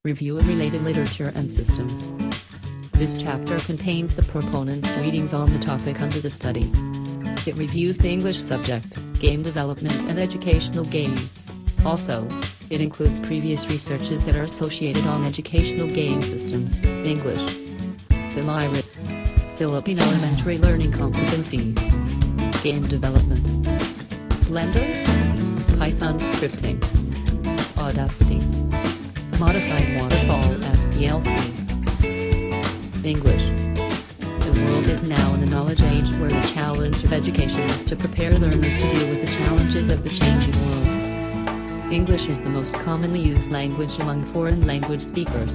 Review of related literature and systems. This chapter contains the proponent's readings on the topic under the study. It reviews the English subject, game development and educational games. Also, it includes previous researches that are associated on educational game systems, English, Philippine elementary learning competencies, game development, Blender, Python scripting, Audacity, Modified Waterfall SDLC, English. The world is now in the knowledge age where the challenge of education is to prepare learners to deal with the challenges of the changing world. English is the most commonly used language among foreign language speakers.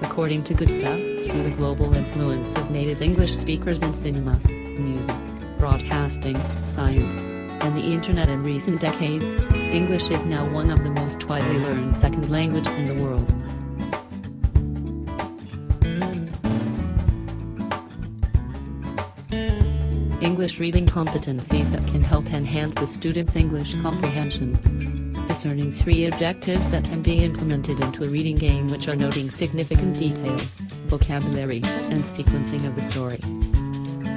According to Gupta, through the global influence of native English speakers in cinema, music, broadcasting, science, and the internet in recent decades, English is now one of the most widely learned second language in the world. English reading competencies that can help enhance a student's English comprehension. Discerning 3 objectives that can be implemented into a reading game, which are noting significant details, vocabulary, and sequencing of the story.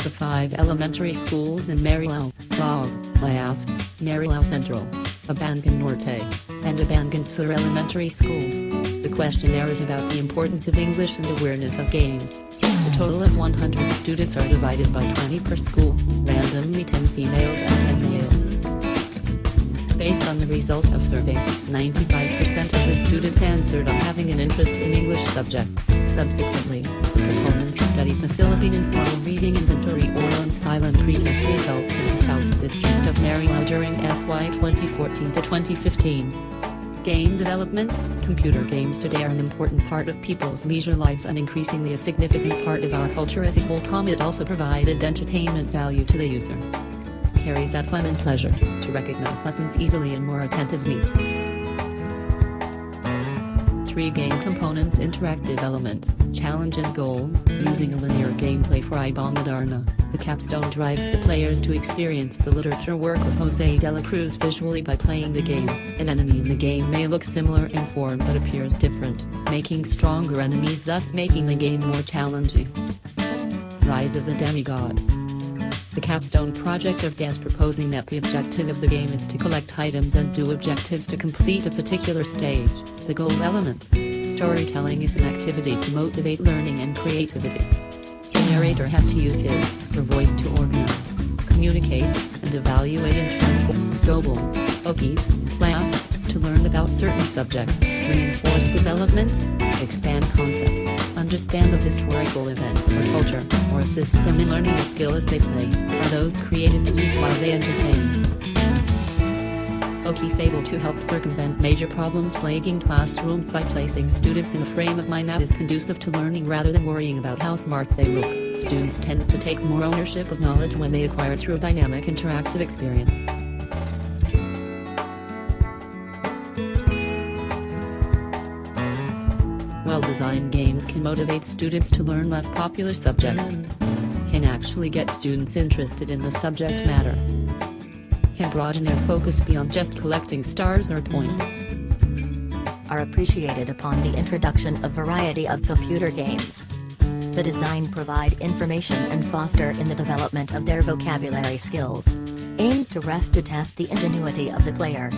The 5 elementary schools in Marilao, Saog, Layask, Marilao Central, Abangan Norte, and Abangan Sur Elementary School. The questionnaire is about the importance of English and awareness of games. A total of 100 students are divided by 20 per school, randomly 10 females and 10 males. Based on the result of survey, 95% of the students answered on having an interest in English subject. Subsequently, proponents studied the Philippine Informal Reading Inventory oral and silent pretest results in the South District of Marilao during SY 2014 to 2015. Game development. Computer games today are an important part of people's leisure lives and increasingly a significant part of our culture as a whole. It also provided entertainment value to the user. Carries out fun and pleasure, to recognize lessons easily and more attentively. 3 game components: interactive element, challenge and goal, using a linear gameplay for Ibang Moderna. The capstone drives the players to experience the literature work of Jose de la Cruz visually by playing the game. An enemy in the game may look similar in form but appears different, making stronger enemies, thus making the game more challenging. Rise of the Demigod. The capstone project of DES proposing that the objective of the game is to collect items and do objectives to complete a particular stage. The goal element. Storytelling is an activity to motivate learning and creativity. The narrator has to use his, her voice to organize, communicate, and evaluate and transform. Global, okay, class, to learn about certain subjects, reinforce development, expand concepts, understand the historical event or culture, or assist them in learning the skill as they play, are those created to teach while they entertain. Okay, able to help circumvent major problems plaguing classrooms by placing students in a frame of mind that is conducive to learning rather than worrying about how smart they look. Students tend to take more ownership of knowledge when they acquire through a dynamic interactive experience. Well-designed games can motivate students to learn less popular subjects, can actually get students interested in the subject matter, can broaden their focus beyond just collecting stars or points. Are appreciated upon the introduction of variety of computer games. The design provide information and foster in the development of their vocabulary skills. Aims to rest to test the ingenuity of the player.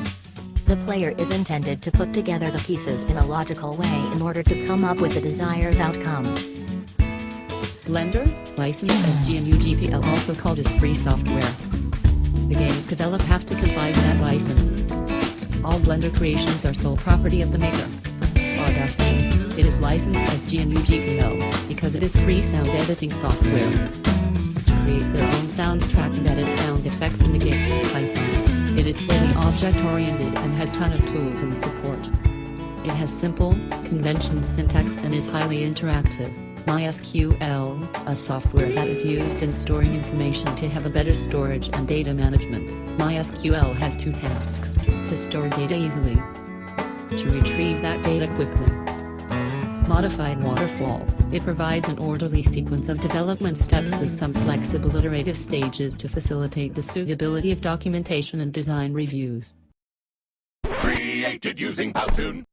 The player is intended to put together the pieces in a logical way in order to come up with the desired outcome. Blender, licensed as GNU-GPL, also called as free software. The games developed have to comply with that license. All Blender creations are sole property of the maker. Audacity, it is licensed as GNU-GPL, because it is free sound editing software. To create their own soundtrack and edit sound effects in the game. Python, it is fully object-oriented and has ton of tools and support. It has simple, convention syntax and is highly interactive. MySQL, a software that is used in storing information to have a better storage and data management. MySQL has 2 tasks: to store data easily, to retrieve that data quickly. Modified Waterfall, it provides an orderly sequence of development steps with some flexible iterative stages to facilitate the suitability of documentation and design reviews. Create created using Powtoon.